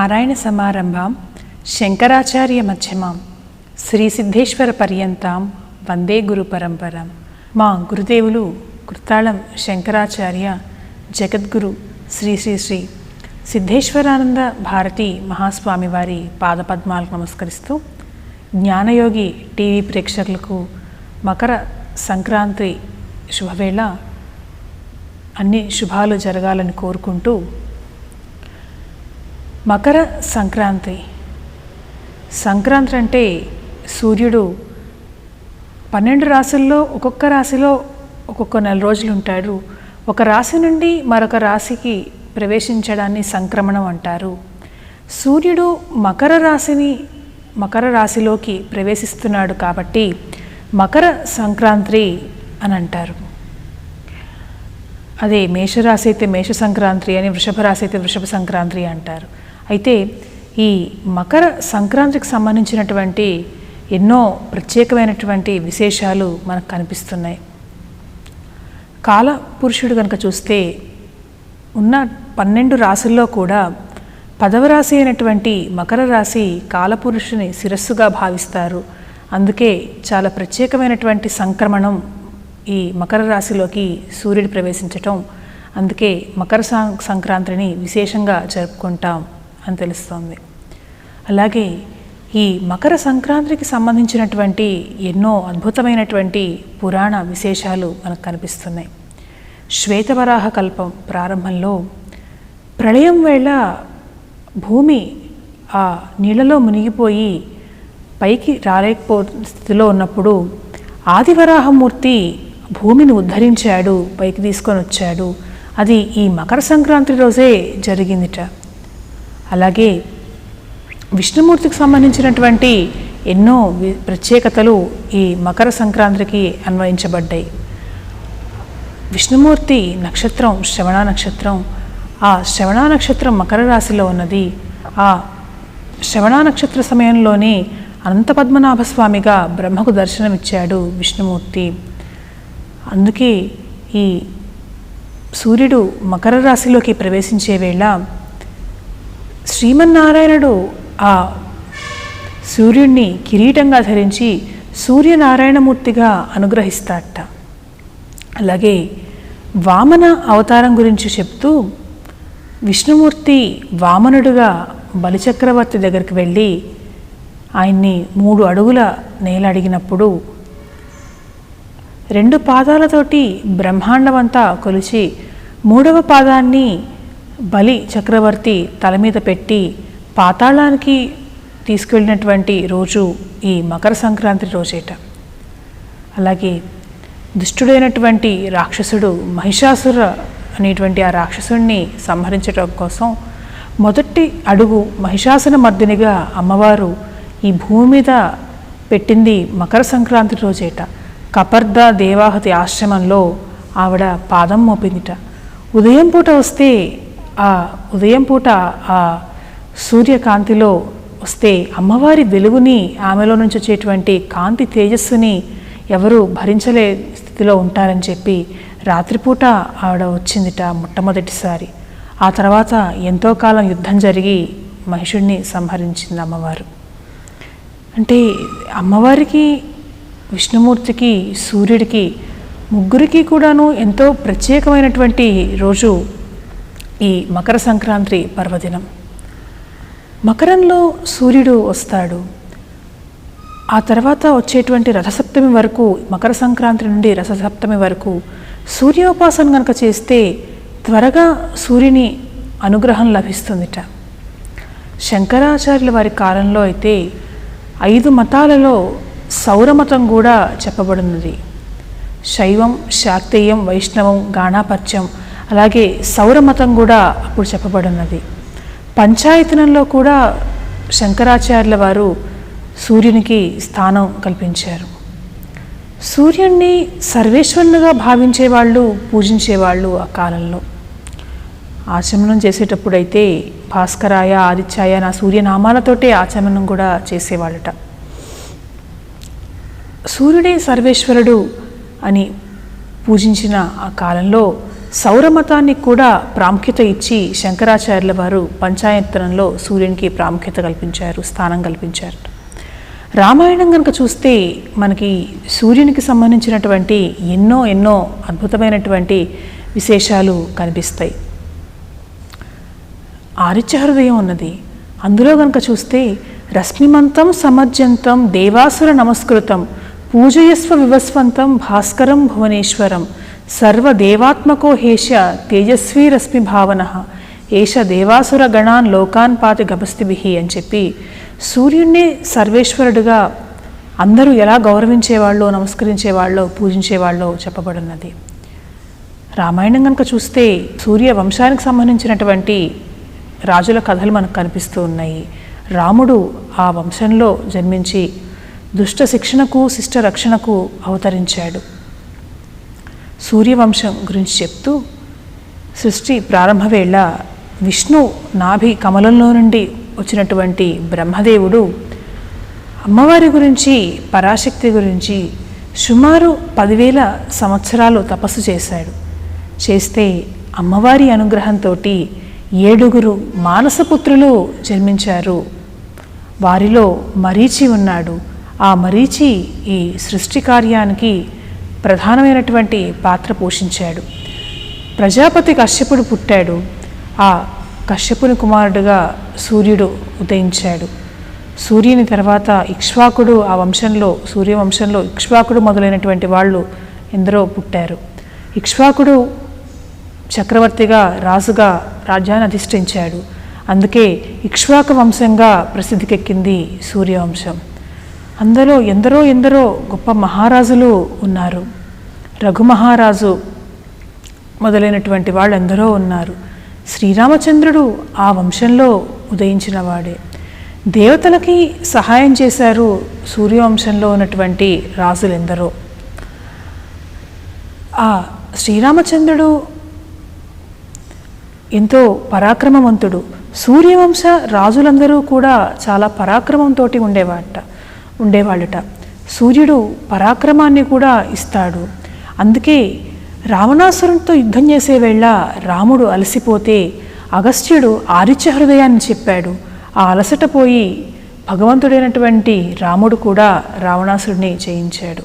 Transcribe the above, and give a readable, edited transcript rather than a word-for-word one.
నారాయణ సమారంభాం శంకరాచార్య మధ్యమాం శ్రీ సిద్ధేశ్వర పర్యంతాం వందే గురు పరంపరాం. మా గురుదేవులు కృతాళం శంకరాచార్య జగద్గురు శ్రీ శ్రీ శ్రీ సిద్ధేశ్వరానంద భారతి మహాస్వామి వారి పాదపద్మాలకు నమస్కరిస్తూ జ్ఞానయోగి టీవీ ప్రేక్షకులకు మకర సంక్రాంతి శుభవేళ అన్ని శుభాలు జరగాలని కోరుకుంటూ, మకర సంక్రాంతి అంటే సూర్యుడు 12 రాశుల్లో ఒక్కొక్క రాశిలో ఒక్కొక్క నెల రోజులు ఉంటాడు. ఒక రాశి నుండి మరొక రాశికి ప్రవేశించడాన్ని సంక్రమణం అంటారు. సూర్యుడు మకర రాశిలోకి ప్రవేశిస్తున్నాడు కాబట్టి మకర సంక్రాంతి అని అంటారు. అదే మేషరాశి అయితే మేష సంక్రాంతి అని, వృషభ రాశి అయితే వృషభ సంక్రాంతి అంటారు. అయితే ఈ మకర సంక్రాంతికి సంబంధించినటువంటి ఎన్నో ప్రత్యేకమైనటువంటి విశేషాలు మనకు కనిపిస్తున్నాయి. కాలపురుషుడు కనుక చూస్తే ఉన్న 12 రాశుల్లో కూడా 10వ రాశి అయినటువంటి మకర రాశి కాలపురుషుని శిరస్సుగా భావిస్తారు. అందుకే చాలా ప్రత్యేకమైనటువంటి సంక్రమణం ఈ మకర రాశిలోకి సూర్యుడు ప్రవేశించటం, అందుకే మకర సంక్రాంతిని విశేషంగా జరుపుకుంటాం అని తెలుస్తోంది. అలాగే ఈ మకర సంక్రాంతికి సంబంధించినటువంటి ఎన్నో అద్భుతమైనటువంటి పురాణ విశేషాలు మనకు కనిపిస్తున్నాయి. శ్వేతవరాహ కల్పం ప్రారంభంలో ప్రళయం వేళ భూమి ఆ నీళ్ళలో మునిగిపోయి పైకి రాలేకపో స్థితిలో ఉన్నప్పుడు ఆదివరాహమూర్తి భూమిని ఉద్ధరించాడు, పైకి తీసుకొని వచ్చాడు. అది ఈ మకర సంక్రాంతి రోజే జరిగిందిట. అలాగే విష్ణుమూర్తికి సంబంధించినటువంటి ఎన్నో ప్రత్యేకతలు ఈ మకర సంక్రాంతికి అన్వయించబడ్డాయి. విష్ణుమూర్తి నక్షత్రం శ్రవణ నక్షత్రం. ఆ శ్రవణ నక్షత్రం మకర రాశిలో ఉన్నది. ఆ శ్రవణ నక్షత్ర సమయంలోనే అనంత పద్మనాభస్వామిగా బ్రహ్మకు దర్శనమిచ్చాడు విష్ణుమూర్తి. అందుకే ఈ సూర్యుడు మకర రాశిలోకి ప్రవేశించే వేళ శ్రీమన్నారాయణుడు ఆ సూర్యుడిని కిరీటంగా ధరించి సూర్యనారాయణమూర్తిగా అనుగ్రహిస్తాడట. అలాగే వామన అవతారం గురించి చెప్తూ విష్ణుమూర్తి వామనుడుగా బలిచక్రవర్తి దగ్గరికి వెళ్ళి ఆయన్ని 3 అడుగుల నేల అడిగినప్పుడు 2 పాదాలతోటి బ్రహ్మాండమంతా కొలిచి 3వ పాదాన్ని బలి చక్రవర్తి తల మీద పెట్టి పాతాళానికి తీసుకెళ్ళినటువంటి రోజు ఈ మకర సంక్రాంతి రోజేట. అలాగే దుష్టుడైనటువంటి రాక్షసుడు మహిషాసుర అనేటువంటి ఆ రాక్షసుడిని సంహరించడం కోసం మొదటి అడుగు మహిషాసుర మర్దినిగా అమ్మవారు ఈ భూమి మీద పెట్టింది మకర సంక్రాంతి రోజేట. కపర్ద దేవాహతి ఆశ్రమంలో ఆవిడ పాదం మోపిందిట. ఉదయం పూట వస్తే ఆ సూర్యకాంతిలో వస్తే అమ్మవారి వెలుగుని, ఆమెలో నుంచి వచ్చేటువంటి కాంతి తేజస్సుని ఎవరు భరించలే స్థితిలో ఉంటారని చెప్పి రాత్రిపూట ఆవిడ వచ్చిందిట మొట్టమొదటిసారి. ఆ తర్వాత ఎంతో కాలం యుద్ధం జరిగి మహిషుడిని సంహరించింది అమ్మవారు. అంటే అమ్మవారికి, విష్ణుమూర్తికి, సూర్యుడికి ముగ్గురికి కూడాను ఎంతో ప్రత్యేకమైనటువంటి రోజు ఈ మకర సంక్రాంతి పర్వదినం. మకరంలో సూర్యుడు వస్తాడు. ఆ తర్వాత వచ్చేటువంటి రథసప్తమి వరకు, మకర సంక్రాంతి నుండి రథసప్తమి వరకు సూర్యోపాసన కనుక చేస్తే త్వరగా సూర్యుని అనుగ్రహం లభిస్తుందిట. శంకరాచార్యుల వారి కాలంలో అయితే 5 మతాలలో సౌరమతం కూడా చెప్పబడినది. శైవం, శాక్తేయం, వైష్ణవం, గాణాపత్యం, అలాగే సౌరమతం కూడా అప్పుడు చెప్పబడినది. పంచాయతనంలో కూడా శంకరాచార్యుల వారు సూర్యునికి స్థానం కల్పించారు. సూర్యుడిని సర్వేశ్వరునిగా భావించేవాళ్ళు, పూజించేవాళ్ళు ఆ కాలంలో. ఆచమనం చేసేటప్పుడైతే భాస్కరాయ, ఆదిత్యాయ నా సూర్యనామాలతోటే ఆచమనం కూడా చేసేవాళ్ళట. సూర్యుడే సర్వేశ్వరుడు అని పూజించిన ఆ కాలంలో సౌరమతానికి కూడా ప్రాముఖ్యత ఇచ్చి శంకరాచార్యుల వారు పంచాయతనంలో సూర్యునికి ప్రాముఖ్యత కల్పించారు, స్థానం కల్పించారు. రామాయణం కనుక చూస్తే మనకి సూర్యునికి సంబంధించినటువంటి ఎన్నో అద్భుతమైనటువంటి విశేషాలు కనిపిస్తాయి. ఆదిత్య హృదయం ఉన్నది. అందులో కనుక చూస్తే రశ్మిమంతం సమర్జంతం దేవాసుర నమస్కృతం పూజయస్వ వివస్వంతం భాస్కరం భువనేశ్వరం సర్వదేవాత్మకో హేష తేజస్వీ రశ్మి భావన ఏష దేవాసుర గణాన్ లోకాన్ పాతి గభస్తిభిహి అని చెప్పి సూర్యుణ్ణి సర్వేశ్వరుడుగా అందరూ ఎలా గౌరవించేవాళ్ళో, నమస్కరించేవాళ్ళో, పూజించేవాళ్ళో చెప్పబడినది. రామాయణం కనుక చూస్తే సూర్య వంశానికి సంబంధించినటువంటి రాజుల కథలు మనకు కనిపిస్తూ ఉన్నాయి. రాముడు ఆ వంశంలో జన్మించి దుష్ట శిక్షణకు శిష్ట రక్షణకు అవతరించాడు. సూర్యవంశం గురించి చెప్తూ సృష్టి ప్రారంభవేళ విష్ణు నాభి కమలంలో నుండి వచ్చినటువంటి బ్రహ్మదేవుడు అమ్మవారి గురించి, పరాశక్తి గురించి సుమారు 10,000 సంవత్సరాలు తపస్సు చేశాడు. చేస్తే అమ్మవారి అనుగ్రహంతో 7 మానసపుత్రులు జన్మించారు. వారిలో మరీచి ఉన్నాడు. ఆ మరీచి ఈ సృష్టి కార్యానికి ప్రధానమైనటువంటి పాత్ర పోషించాడు. ప్రజాపతి కశ్యపుడు పుట్టాడు. ఆ కశ్యపుని కుమారుడుగా సూర్యుడు ఉదయించాడు. సూర్యుని తర్వాత ఇక్ష్వాకుడు, ఆ వంశంలో సూర్యవంశంలో ఇక్ష్వాకుడు మొదలైనటువంటి వాళ్ళు ఎందరో పుట్టారు. ఇక్ష్వాకుడు చక్రవర్తిగా, రాజుగా రాజ్యాన్ని అధిష్ఠించాడు. అందుకే ఇక్ష్వాకు వంశంగా ప్రసిద్ధికెక్కింది సూర్యవంశం. అందులో ఎందరో గొప్ప మహారాజులు ఉన్నారు. రఘు మహారాజు మొదలైనటువంటి వాళ్ళు ఎందరో ఉన్నారు. శ్రీరామచంద్రుడు ఆ వంశంలో ఉదయించిన వాడే. దేవతలకి సహాయం చేశారు సూర్యవంశంలో ఉన్నటువంటి రాజులు ఎందరో. ఆ శ్రీరామచంద్రుడు ఎంతో పరాక్రమవంతుడు. సూర్యవంశ రాజులందరూ కూడా చాలా పరాక్రమంతో ఉండేవాళ్ళట. సూర్యుడు పరాక్రమాన్ని కూడా ఇస్తాడు. అందుకే రావణాసురునితో యుద్ధం చేసే వేళ రాముడు అలసిపోతే అగస్త్యుడు ఆదిత్య హృదయాన్ని చెప్పాడు. ఆ అలసట పోయి భగవంతుడైనటువంటి రాముడు కూడా రావణాసురుడిని జయించాడు.